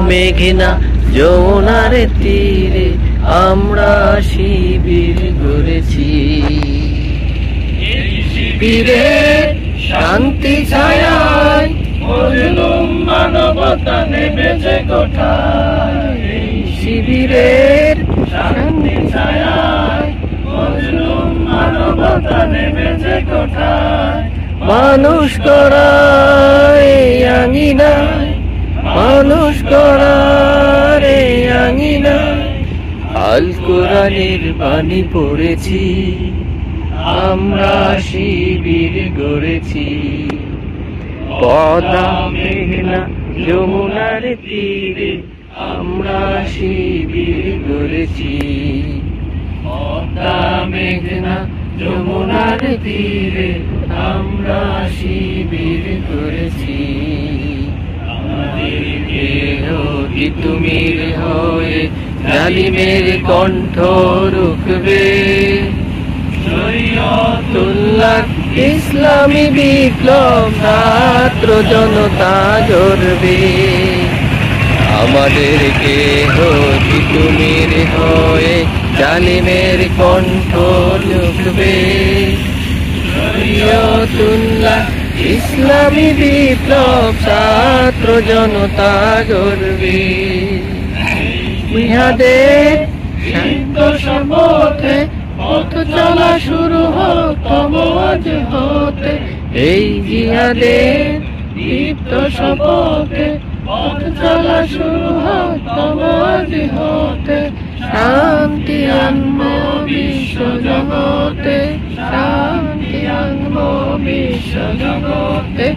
মেঘনা যমুনার তীরে আমরা শিবির গড়েছি। শিবিরের শান্তি ছায়ায় মজলুম মানবতা নেমেছে কোঠায়। শিবিরের শান্তি ছায়ায় মজলুম মানবতা নেমেছে কোঠায়। মানুষ করার আঙিনায়, মানুষ করার আঙিনায় আল কোরআনের বাণী পড়েছি, আমরা শিবির গড়েছি। পদ্মা মেঘনা যমুনার তীরে আমরা শিবির গড়েছি। পদ্মা মেঘনা যমুনার তীরে আমরা শিবির করেছি। আমাদেরকে তিতুমির হয়ে জালিমের কণ্ঠ রুখবে। শরীয়তুল্লাহ ইসলামী বিপ্লব ছাত্র জনতা গড়বে। আমাদেরকে তিতুমির হয়ে জালিমের কণ্ঠ রুখবে। শরীয়তুল্লাহ ইসলামী বিপ্লব ছাত্র জনতা গড়বে। জিহাদের সিদ্ধ শপথে পথ চলা শুরু হোক তব আজ হতে। এই জিহাদের দীপ্ত শপথে পথ চলা শুরু হোক তব আজ হতে। শান্তি আনবো বিশ্ব জগতে, শান্তি আনবো বিশ্ব জগতে।